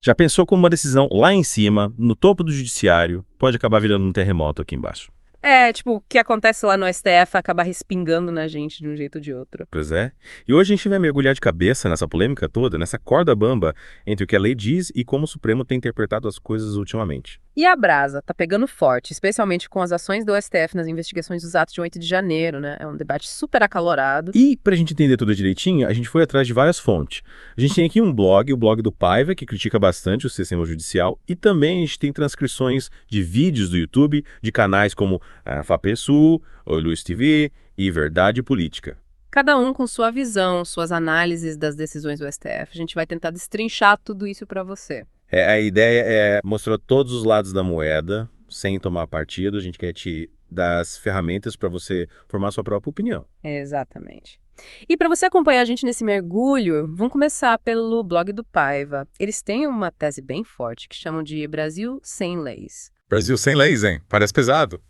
Já pensou como uma decisão lá em cima, no topo do judiciário, pode acabar virando um terremoto aqui embaixo? É, tipo, o que acontece lá no STF acaba respingando na gente de um jeito ou de outro. Pois é. E hoje a gente vai mergulhar de cabeça nessa polêmica toda, nessa corda bamba entre o que a lei diz e como o Supremo tem interpretado as coisas ultimamente. E a brasa tá pegando forte, especialmente com as ações do STF nas investigações dos atos de 8 de janeiro, né? É um debate super acalorado. E, para a gente entender tudo direitinho, a gente foi atrás de várias fontes. A gente tem aqui um blog, o blog do Paiva, que critica bastante o sistema judicial, e também a gente tem transcrições de vídeos do YouTube de canais como a FAPESU, o Luiz TV e Verdade Política. Cada um com sua visão, suas análises das decisões do STF. A gente vai tentar destrinchar tudo isso pra você. A ideia é mostrar todos os lados da moeda, sem tomar partido. A gente quer te dar as ferramentas para você formar sua própria opinião. Exatamente. E para você acompanhar a gente nesse mergulho, vamos começar pelo blog do Paiva. Eles têm uma tese bem forte que chamam de Brasil sem leis. Brasil sem leis, hein? Parece pesado.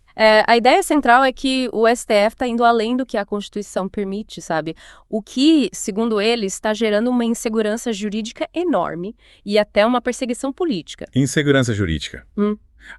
A ideia central é que o STF está indo além do que a Constituição permite, sabe? O que, segundo eles, está gerando uma insegurança jurídica enorme e até uma perseguição política. Insegurança jurídica.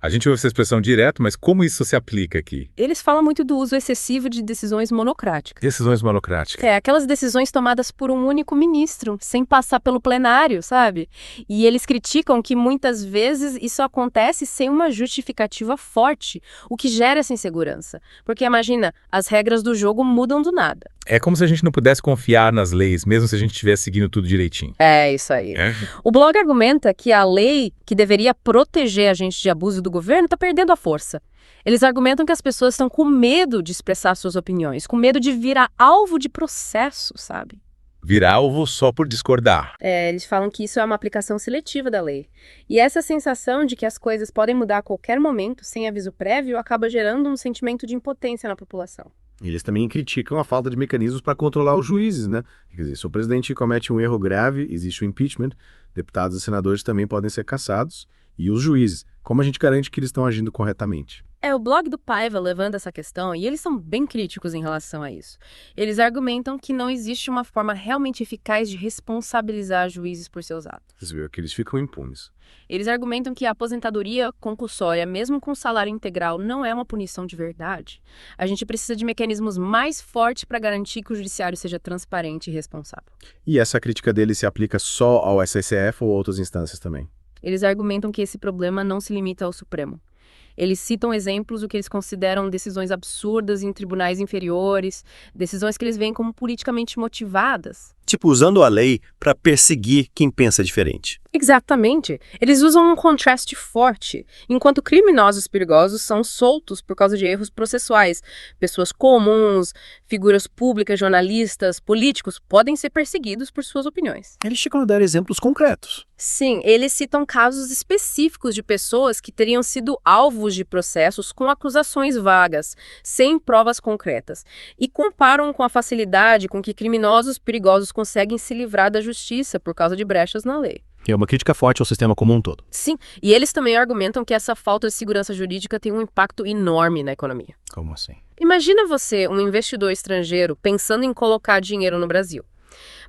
A gente ouve essa expressão direto, mas como isso se aplica aqui? Eles falam muito do uso excessivo de decisões monocráticas. Decisões monocráticas. Aquelas decisões tomadas por um único ministro, sem passar pelo plenário, sabe? E eles criticam que muitas vezes isso acontece sem uma justificativa forte, o que gera essa insegurança. Porque imagina, as regras do jogo mudam do nada. É como se a gente não pudesse confiar nas leis, mesmo se a gente estivesse seguindo tudo direitinho. É isso aí. É? O blog argumenta que a lei que deveria proteger a gente de abuso do governo está perdendo a força. Eles argumentam que as pessoas estão com medo de expressar suas opiniões, com medo de virar alvo de processo, sabe? Virar alvo só por discordar. Eles falam que isso é uma aplicação seletiva da lei. E essa sensação de que as coisas podem mudar a qualquer momento, sem aviso prévio, acaba gerando um sentimento de impotência na população. Eles também criticam a falta de mecanismos para controlar os juízes, né? Quer dizer, se o presidente comete um erro grave, existe o impeachment, deputados e senadores também podem ser cassados, e os juízes, como a gente garante que eles estão agindo corretamente? O blog do Paiva levanta essa questão e eles são bem críticos em relação a isso. Eles argumentam que não existe uma forma realmente eficaz de responsabilizar juízes por seus atos. Vocês viram que eles ficam impunes. Eles argumentam que a aposentadoria compulsória, mesmo com salário integral, não é uma punição de verdade. A gente precisa de mecanismos mais fortes para garantir que o judiciário seja transparente e responsável. E essa crítica deles se aplica só ao STF ou outras instâncias também? Eles argumentam que esse problema não se limita ao Supremo. Eles citam exemplos do que eles consideram decisões absurdas em tribunais inferiores, decisões que eles veem como politicamente motivadas. Tipo, usando a lei para perseguir quem pensa diferente. Exatamente. Eles usam um contraste forte, enquanto criminosos perigosos são soltos por causa de erros processuais. Pessoas comuns, figuras públicas, jornalistas, políticos podem ser perseguidos por suas opiniões. Eles chegam a dar exemplos concretos. Sim, eles citam casos específicos de pessoas que teriam sido alvos de processos com acusações vagas, sem provas concretas, e comparam com a facilidade com que criminosos perigosos conseguem se livrar da justiça por causa de brechas na lei. É uma crítica forte ao sistema como um todo. Sim, e eles também argumentam que essa falta de segurança jurídica tem um impacto enorme na economia. Como assim? Imagina você, um investidor estrangeiro, pensando em colocar dinheiro no Brasil.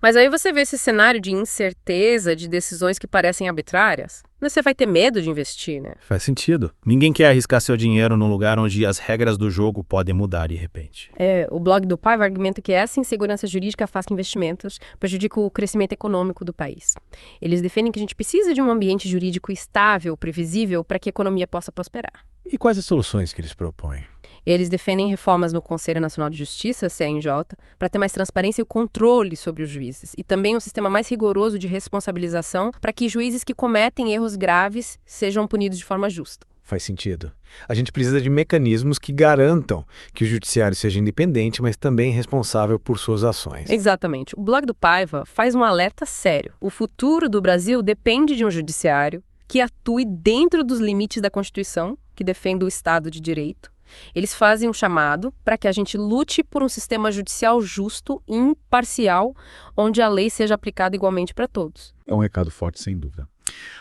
Mas aí você vê esse cenário de incerteza, de decisões que parecem arbitrárias. Você vai ter medo de investir, né? Faz sentido. Ninguém quer arriscar seu dinheiro num lugar onde as regras do jogo podem mudar de repente. O blog do Paiva argumenta que essa insegurança jurídica afasta investimentos, prejudica o crescimento econômico do país. Eles defendem que a gente precisa de um ambiente jurídico estável, previsível, para que a economia possa prosperar. E quais as soluções que eles propõem? Eles defendem reformas no Conselho Nacional de Justiça, CNJ, para ter mais transparência e controle sobre os juízes. E também um sistema mais rigoroso de responsabilização para que juízes que cometem erros graves sejam punidos de forma justa. Faz sentido. A gente precisa de mecanismos que garantam que o judiciário seja independente, mas também responsável por suas ações. Exatamente. O blog do Paiva faz um alerta sério. O futuro do Brasil depende de um judiciário que atue dentro dos limites da Constituição, que defenda o Estado de Direito. Eles fazem um chamado para que a gente lute por um sistema judicial justo e imparcial, onde a lei seja aplicada igualmente para todos. É um recado forte, sem dúvida.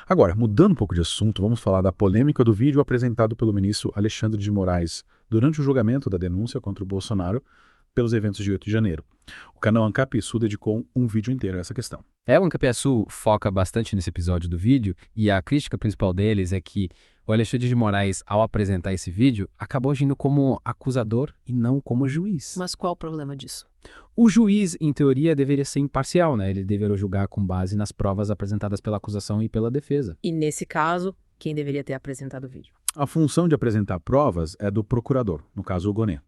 Agora, mudando um pouco de assunto, vamos falar da polêmica do vídeo apresentado pelo ministro Alexandre de Moraes durante o julgamento da denúncia contra o Bolsonaro pelos eventos de 8 de janeiro. O canal Ancap Sul dedicou um vídeo inteiro a essa questão. O ANCAP-Sul foca bastante nesse episódio do vídeo e a crítica principal deles é que o Alexandre de Moraes, ao apresentar esse vídeo, acabou agindo como acusador e não como juiz. Mas qual o problema disso? O juiz, em teoria, deveria ser imparcial, né? Ele deveria julgar com base nas provas apresentadas pela acusação e pela defesa. E nesse caso, quem deveria ter apresentado o vídeo? A função de apresentar provas é do procurador, no caso o Gonê.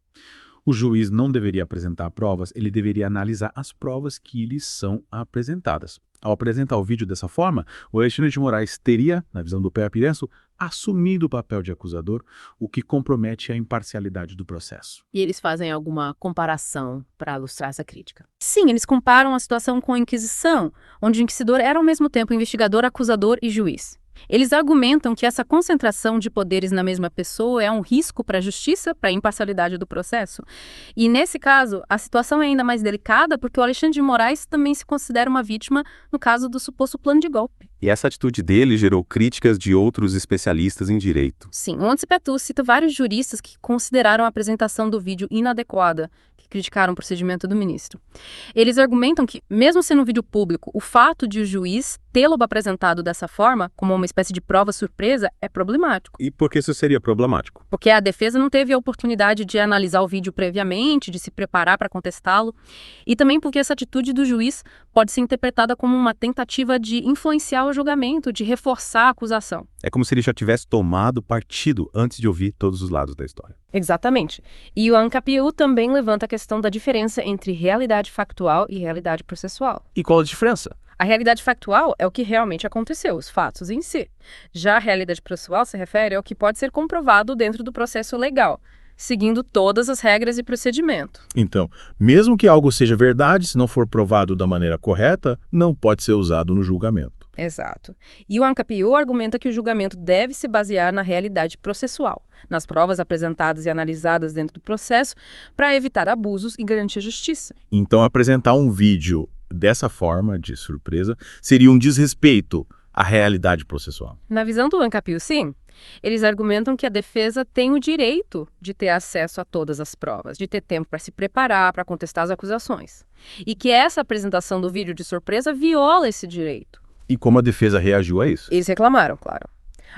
O juiz não deveria apresentar provas, ele deveria analisar as provas que lhes são apresentadas. Ao apresentar o vídeo dessa forma, o Alexandre de Moraes teria, na visão do PA-Pirenso, assumido o papel de acusador, o que compromete a imparcialidade do processo. E eles fazem alguma comparação para ilustrar essa crítica? Sim, eles comparam a situação com a Inquisição, onde o inquisidor era ao mesmo tempo investigador, acusador e juiz. Eles argumentam que essa concentração de poderes na mesma pessoa é um risco para a justiça, para a imparcialidade do processo. E, nesse caso, a situação é ainda mais delicada porque o Alexandre de Moraes também se considera uma vítima no caso do suposto plano de golpe. E essa atitude dele gerou críticas de outros especialistas em direito. Sim, o ANCAP cita vários juristas que consideraram a apresentação do vídeo inadequada, que criticaram o procedimento do ministro. Eles argumentam que, mesmo sendo um vídeo público, o fato de o juiz tê-lo apresentado dessa forma, como uma espécie de prova surpresa, é problemático. E por que isso seria problemático? Porque a defesa não teve a oportunidade de analisar o vídeo previamente, de se preparar para contestá-lo, e também porque essa atitude do juiz pode ser interpretada como uma tentativa de influenciar o julgamento, de reforçar a acusação. É como se ele já tivesse tomado partido antes de ouvir todos os lados da história. Exatamente. E o ANCAP-U também levanta a questão da diferença entre realidade factual e realidade processual. E qual a diferença? A realidade factual é o que realmente aconteceu, os fatos em si. Já a realidade processual se refere ao que pode ser comprovado dentro do processo legal, seguindo todas as regras e procedimento. Então, mesmo que algo seja verdade, se não for provado da maneira correta, não pode ser usado no julgamento. Exato. E o ANCAP-U argumenta que o julgamento deve se basear na realidade processual, nas provas apresentadas e analisadas dentro do processo, para evitar abusos e garantir a justiça. Então, apresentar um vídeo dessa forma, de surpresa, seria um desrespeito à realidade processual. Na visão do ANCAP-U, sim. Eles argumentam que a defesa tem o direito de ter acesso a todas as provas, de ter tempo para se preparar, para contestar as acusações. E que essa apresentação do vídeo de surpresa viola esse direito. E como a defesa reagiu a isso? Eles reclamaram, claro.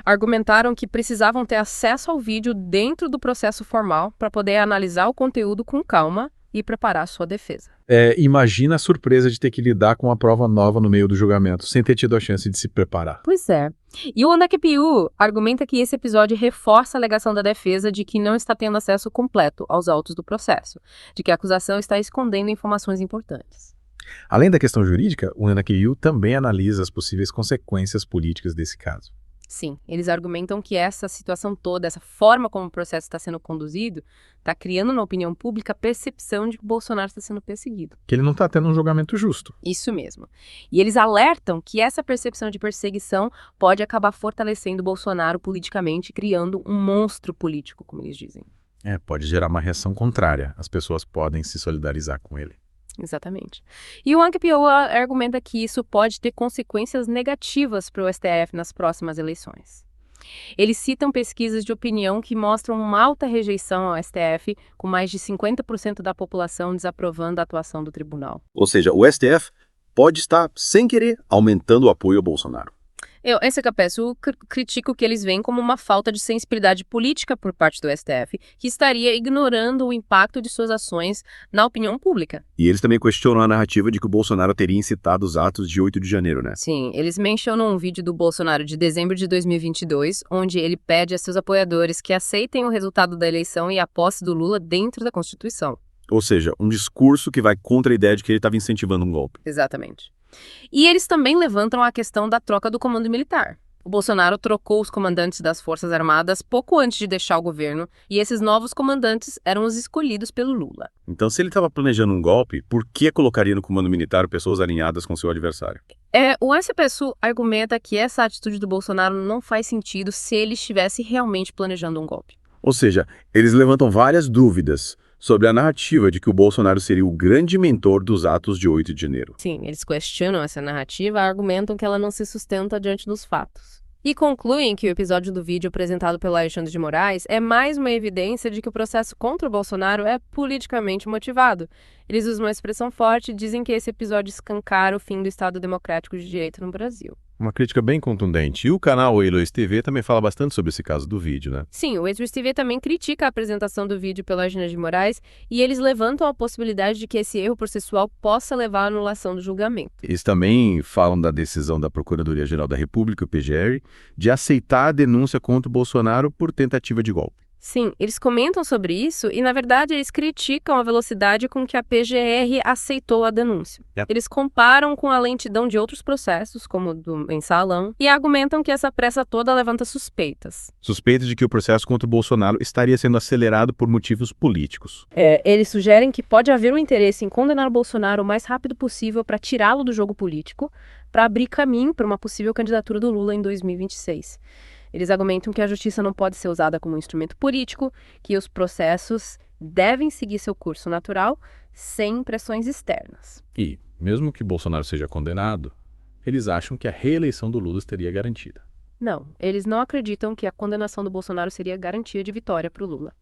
Argumentaram que precisavam ter acesso ao vídeo dentro do processo formal para poder analisar o conteúdo com calma e preparar sua defesa. Imagina a surpresa de ter que lidar com uma prova nova no meio do julgamento, sem ter tido a chance de se preparar. Pois é. E o ANCAP-U argumenta que esse episódio reforça a alegação da defesa de que não está tendo acesso completo aos autos do processo, de que a acusação está escondendo informações importantes. Além da questão jurídica, o ANCAP também analisa as possíveis consequências políticas desse caso. Sim, eles argumentam que essa situação toda, essa forma como o processo está sendo conduzido, está criando na opinião pública a percepção de que o Bolsonaro está sendo perseguido. Que ele não está tendo um julgamento justo. Isso mesmo. E eles alertam que essa percepção de perseguição pode acabar fortalecendo o Bolsonaro politicamente, criando um monstro político, como eles dizem. Pode gerar uma reação contrária. As pessoas podem se solidarizar com ele. Exatamente. E o ANCAP argumenta que isso pode ter consequências negativas para o STF nas próximas eleições. Eles citam pesquisas de opinião que mostram uma alta rejeição ao STF, com mais de 50% da população desaprovando a atuação do tribunal. Ou seja, o STF pode estar, sem querer, aumentando o apoio ao Bolsonaro. Esse ANCAP critica o que eles veem como uma falta de sensibilidade política por parte do STF, que estaria ignorando o impacto de suas ações na opinião pública. E eles também questionam a narrativa de que o Bolsonaro teria incitado os atos de 8 de janeiro, né? Sim, eles mencionam um vídeo do Bolsonaro de dezembro de 2022, onde ele pede a seus apoiadores que aceitem o resultado da eleição e a posse do Lula dentro da Constituição. Ou seja, um discurso que vai contra a ideia de que ele estava incentivando um golpe. Exatamente. E eles também levantam a questão da troca do comando militar. O Bolsonaro trocou os comandantes das Forças Armadas pouco antes de deixar o governo, e esses novos comandantes eram os escolhidos pelo Lula. Então, se ele estava planejando um golpe, por que colocaria no comando militar pessoas alinhadas com seu adversário? O ANCAP argumenta que essa atitude do Bolsonaro não faz sentido se ele estivesse realmente planejando um golpe. Ou seja, eles levantam várias dúvidas sobre a narrativa de que o Bolsonaro seria o grande mentor dos atos de 8 de janeiro. Sim, eles questionam essa narrativa e argumentam que ela não se sustenta diante dos fatos. E concluem que o episódio do vídeo apresentado pelo Alexandre de Moraes é mais uma evidência de que o processo contra o Bolsonaro é politicamente motivado. Eles usam uma expressão forte e dizem que esse episódio escancara o fim do Estado Democrático de Direito no Brasil. Uma crítica bem contundente. E o canal Eloís TV também fala bastante sobre esse caso do vídeo, né? Sim, o Eloís TV também critica a apresentação do vídeo pelo Alexandre de Moraes e eles levantam a possibilidade de que esse erro processual possa levar à anulação do julgamento. Eles também falam da decisão da Procuradoria-Geral da República, o PGR, de aceitar a denúncia contra o Bolsonaro por tentativa de golpe. Sim, eles comentam sobre isso e, na verdade, eles criticam a velocidade com que a PGR aceitou a denúncia. Eles comparam com a lentidão de outros processos, como o do mensalão, e argumentam que essa pressa toda levanta suspeitas. Suspeitas de que o processo contra o Bolsonaro estaria sendo acelerado por motivos políticos. Eles sugerem que pode haver um interesse em condenar o Bolsonaro o mais rápido possível para tirá-lo do jogo político, para abrir caminho para uma possível candidatura do Lula em 2026. Eles argumentam que a justiça não pode ser usada como um instrumento político, que os processos devem seguir seu curso natural, sem pressões externas. E, mesmo que Bolsonaro seja condenado, eles acham que a reeleição do Lula estaria garantida. Não, eles não acreditam que a condenação do Bolsonaro seria garantia de vitória para o Lula.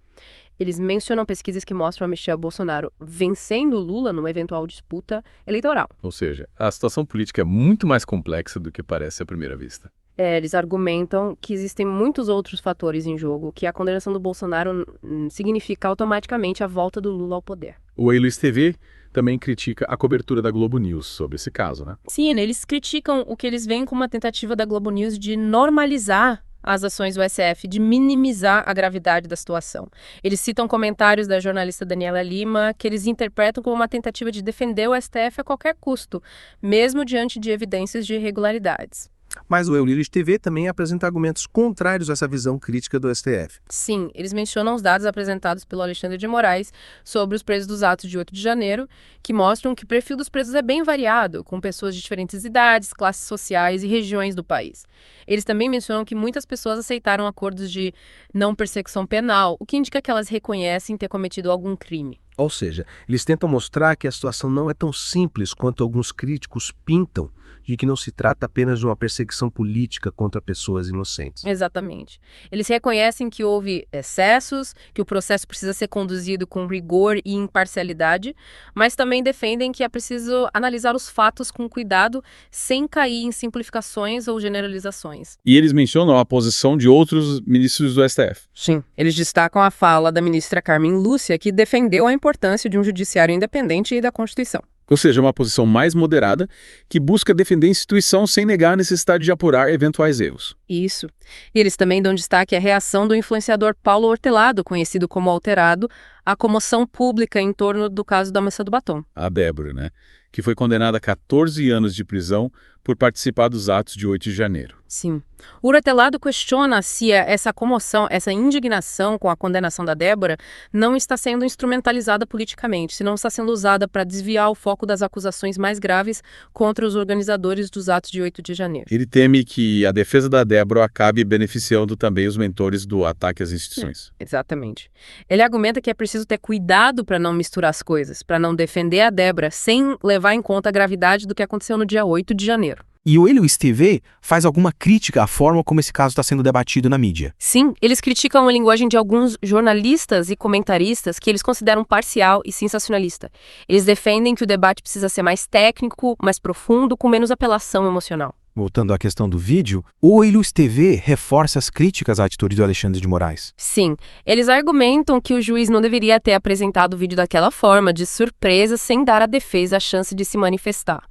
Eles mencionam pesquisas que mostram a Michelle Bolsonaro vencendo o Lula numa eventual disputa eleitoral. Ou seja, a situação política é muito mais complexa do que parece à primeira vista. Eles argumentam que existem muitos outros fatores em jogo, que a condenação do Bolsonaro significa automaticamente a volta do Lula ao poder. O Eloís TV também critica a cobertura da Globo News sobre esse caso, né? Sim, eles criticam o que eles veem como uma tentativa da Globo News de normalizar as ações do STF, de minimizar a gravidade da situação. Eles citam comentários da jornalista Daniela Lima, que eles interpretam como uma tentativa de defender o STF a qualquer custo, mesmo diante de evidências de irregularidades. Mas o Eloís TV também apresenta argumentos contrários a essa visão crítica do STF. Sim, eles mencionam os dados apresentados pelo Alexandre de Moraes sobre os presos dos atos de 8 de janeiro, que mostram que o perfil dos presos é bem variado, com pessoas de diferentes idades, classes sociais e regiões do país. Eles também mencionam que muitas pessoas aceitaram acordos de não persecução penal, o que indica que elas reconhecem ter cometido algum crime. Ou seja, eles tentam mostrar que a situação não é tão simples quanto alguns críticos pintam, de que não se trata apenas de uma perseguição política contra pessoas inocentes. Exatamente. Eles reconhecem que houve excessos, que o processo precisa ser conduzido com rigor e imparcialidade, mas também defendem que é preciso analisar os fatos com cuidado, sem cair em simplificações ou generalizações. E eles mencionam a posição de outros ministros do STF. Sim, eles destacam a fala da ministra Carmen Lúcia, que defendeu a importância de um judiciário independente e da Constituição. Ou seja, uma posição mais moderada que busca defender a instituição sem negar a necessidade de apurar eventuais erros. Isso. E eles também dão destaque à reação do influenciador Paulo Hortelado, conhecido como Alterado, à comoção pública em torno do caso da Moça do Batom. A Débora, né? Que foi condenada a 14 anos de prisão por participar dos atos de 8 de janeiro. Sim. O Hortelado questiona se essa comoção, essa indignação com a condenação da Débora não está sendo instrumentalizada politicamente, se não está sendo usada para desviar o foco das acusações mais graves contra os organizadores dos atos de 8 de janeiro. Ele teme que a defesa da Débora acabe beneficiando também os mentores do ataque às instituições. Exatamente. Ele argumenta que é preciso ter cuidado para não misturar as coisas, para não defender a Débora sem levar em conta a gravidade do que aconteceu no dia 8 de janeiro. E o Eloís TV faz alguma crítica à forma como esse caso está sendo debatido na mídia. Sim, eles criticam a linguagem de alguns jornalistas e comentaristas que eles consideram parcial e sensacionalista. Eles defendem que o debate precisa ser mais técnico, mais profundo, com menos apelação emocional. Voltando à questão do vídeo, o Eloís TV reforça as críticas à atitude do Alexandre de Moraes. Sim, eles argumentam que o juiz não deveria ter apresentado o vídeo daquela forma, de surpresa, sem dar à defesa a chance de se manifestar.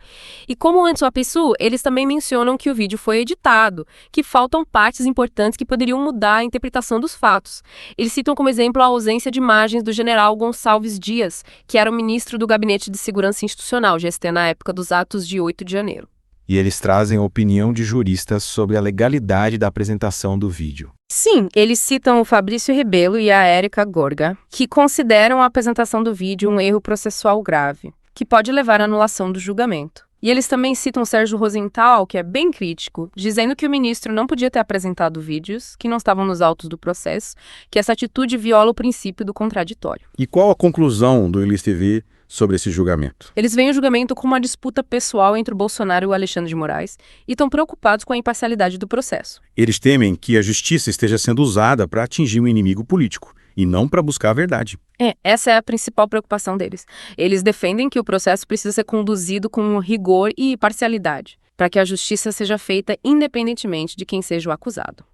E como antes o Apiçu, eles também mencionam que o vídeo foi editado, que faltam partes importantes que poderiam mudar a interpretação dos fatos. Eles citam como exemplo a ausência de imagens do general Gonçalves Dias, que era o ministro do Gabinete de Segurança Institucional, GST, na época dos atos de 8 de janeiro. E eles trazem a opinião de juristas sobre a legalidade da apresentação do vídeo. Sim, eles citam o Fabrício Rebelo e a Érica Gorga, que consideram a apresentação do vídeo um erro processual grave, que pode levar à anulação do julgamento. E eles também citam o Sérgio Rosenthal, que é bem crítico, dizendo que o ministro não podia ter apresentado vídeos que não estavam nos autos do processo, que essa atitude viola o princípio do contraditório. E qual a conclusão do Eloís TV sobre esse julgamento? Eles veem o julgamento como uma disputa pessoal entre o Bolsonaro e o Alexandre de Moraes e estão preocupados com a imparcialidade do processo. Eles temem que a justiça esteja sendo usada para atingir um inimigo político e não para buscar a verdade. Essa é a principal preocupação deles. Eles defendem que o processo precisa ser conduzido com rigor e parcialidade, para que a justiça seja feita independentemente de quem seja o acusado.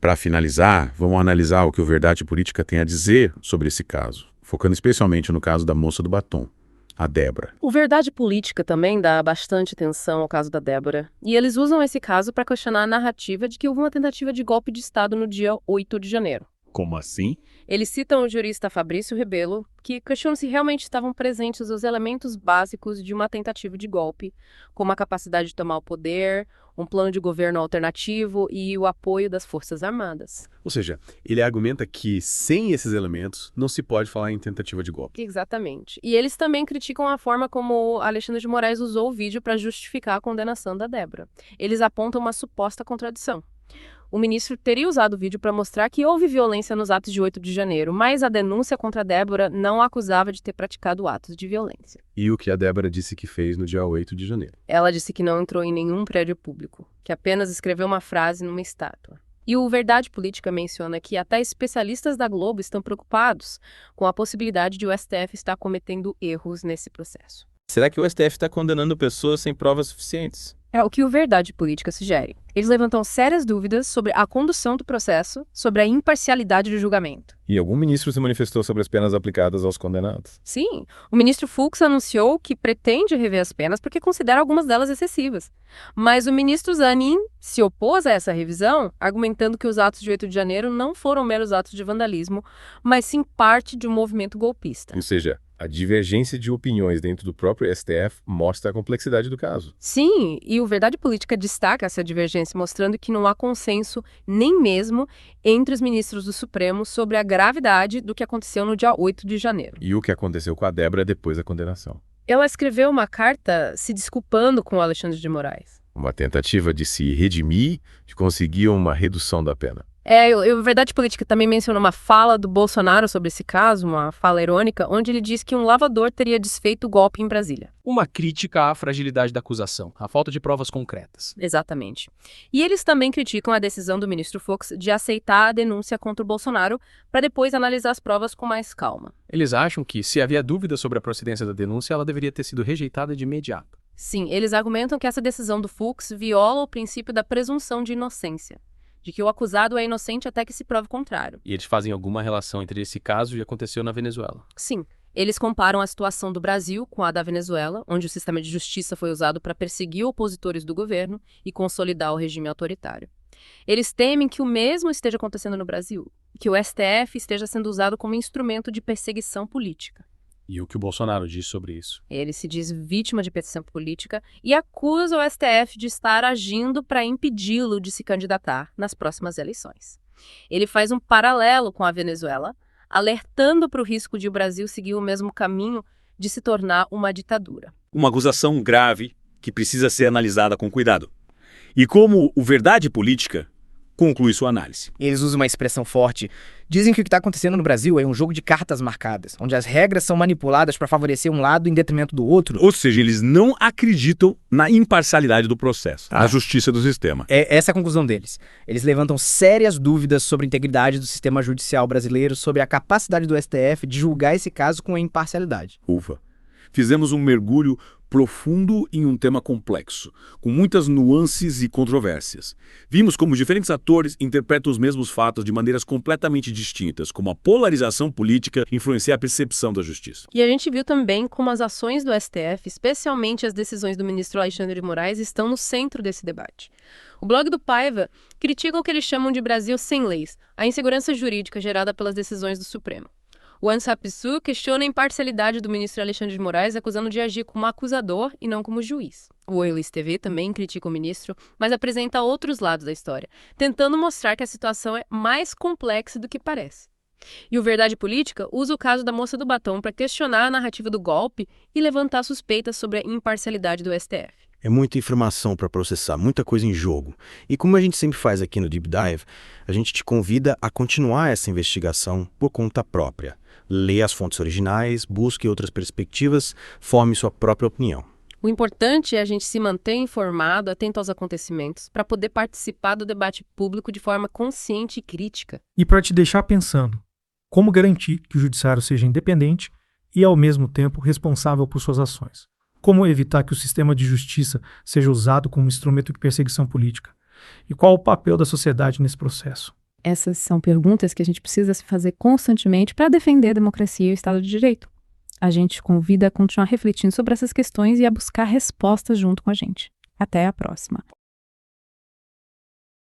Para finalizar, vamos analisar o que o Verdade Política tem a dizer sobre esse caso, focando especialmente no caso da moça do batom, a Débora. O Verdade Política também dá bastante atenção ao caso da Débora, e eles usam esse caso para questionar a narrativa de que houve uma tentativa de golpe de Estado no dia 8 de janeiro. Como assim? Eles citam o jurista Fabrício Rebelo, que questiona se realmente estavam presentes os elementos básicos de uma tentativa de golpe, como a capacidade de tomar o poder, um plano de governo alternativo e o apoio das Forças Armadas. Ou seja, ele argumenta que sem esses elementos não se pode falar em tentativa de golpe. Exatamente. E eles também criticam a forma como Alexandre de Moraes usou o vídeo para justificar a condenação da Débora. Eles apontam uma suposta contradição. O ministro teria usado o vídeo para mostrar que houve violência nos atos de 8 de janeiro, mas a denúncia contra Débora não a acusava de ter praticado atos de violência. E o que a Débora disse que fez no dia 8 de janeiro. Ela disse que não entrou em nenhum prédio público, que apenas escreveu uma frase numa estátua. E o Verdade Política menciona que até especialistas da Globo estão preocupados com a possibilidade de o STF estar cometendo erros nesse processo. Será que o STF está condenando pessoas sem provas suficientes? É o que o Verdade Política sugere. Eles levantam sérias dúvidas sobre a condução do processo, sobre a imparcialidade do julgamento. E algum ministro se manifestou sobre as penas aplicadas aos condenados? Sim, o ministro Fux anunciou que pretende rever as penas porque considera algumas delas excessivas. Mas o ministro Zanin se opôs a essa revisão, argumentando que os atos de 8 de janeiro não foram meros atos de vandalismo, mas sim parte de um movimento golpista. Ou seja, a divergência de opiniões dentro do próprio STF mostra a complexidade do caso. Sim, e o Verdade Política destaca essa divergência, mostrando que não há consenso nem mesmo entre os ministros do Supremo sobre a gravidade do que aconteceu no dia 8 de janeiro. E o que aconteceu com a Débora depois da condenação? Ela escreveu uma carta se desculpando com o Alexandre de Moraes. Uma tentativa de se redimir, de conseguir uma redução da pena. O Verdade Política também mencionou uma fala do Bolsonaro sobre esse caso, uma fala irônica, onde ele diz que um lavador teria desfeito o golpe em Brasília. Uma crítica à fragilidade da acusação, à falta de provas concretas. Exatamente. E eles também criticam a decisão do ministro Fux de aceitar a denúncia contra o Bolsonaro para depois analisar as provas com mais calma. Eles acham que, se havia dúvida sobre a procedência da denúncia, ela deveria ter sido rejeitada de imediato. Sim, eles argumentam que essa decisão do Fux viola o princípio da presunção de inocência, de que o acusado é inocente até que se prove o contrário. E eles fazem alguma relação entre esse caso e o que aconteceu na Venezuela. Sim. Eles comparam a situação do Brasil com a da Venezuela, onde o sistema de justiça foi usado para perseguir opositores do governo e consolidar o regime autoritário. Eles temem que o mesmo esteja acontecendo no Brasil, que o STF esteja sendo usado como instrumento de perseguição política. E o que o Bolsonaro diz sobre isso? Ele se diz vítima de perseguição política e acusa o STF de estar agindo para impedi-lo de se candidatar nas próximas eleições. Ele faz um paralelo com a Venezuela, alertando para o risco de o Brasil seguir o mesmo caminho de se tornar uma ditadura. Uma acusação grave que precisa ser analisada com cuidado. E como o Verdade Política conclui sua análise. Eles usam uma expressão forte. Dizem que o que está acontecendo no Brasil é um jogo de cartas marcadas, onde as regras são manipuladas para favorecer um lado em detrimento do outro. Ou seja, eles não acreditam na imparcialidade do processo, na justiça do sistema. Essa é a conclusão deles. Eles levantam sérias dúvidas sobre a integridade do sistema judicial brasileiro, sobre a capacidade do STF de julgar esse caso com imparcialidade. Ufa. Fizemos um mergulho profundo em um tema complexo, com muitas nuances e controvérsias. Vimos como diferentes atores interpretam os mesmos fatos de maneiras completamente distintas, como a polarização política influencia a percepção da justiça. E a gente viu também como as ações do STF, especialmente as decisões do ministro Alexandre de Moraes, estão no centro desse debate. O blog do Paiva critica o que eles chamam de Brasil sem leis, a insegurança jurídica gerada pelas decisões do Supremo. O Ansapsu questiona a imparcialidade do ministro Alexandre de Moraes, acusando de agir como acusador e não como juiz. O Oilis TV também critica o ministro, mas apresenta outros lados da história, tentando mostrar que a situação é mais complexa do que parece. E o Verdade Política usa o caso da moça do batom para questionar a narrativa do golpe e levantar suspeitas sobre a imparcialidade do STF. É muita informação para processar, muita coisa em jogo. E como a gente sempre faz aqui no Deep Dive, a gente te convida a continuar essa investigação por conta própria. Leia as fontes originais, busque outras perspectivas, forme sua própria opinião. O importante é a gente se manter informado, atento aos acontecimentos, para poder participar do debate público de forma consciente e crítica. E para te deixar pensando, como garantir que o judiciário seja independente e, ao mesmo tempo, responsável por suas ações? Como evitar que o sistema de justiça seja usado como instrumento de perseguição política? E qual o papel da sociedade nesse processo? Essas são perguntas que a gente precisa se fazer constantemente para defender a democracia e o Estado de Direito. A gente convida a continuar refletindo sobre essas questões e a buscar respostas junto com a gente. Até a próxima.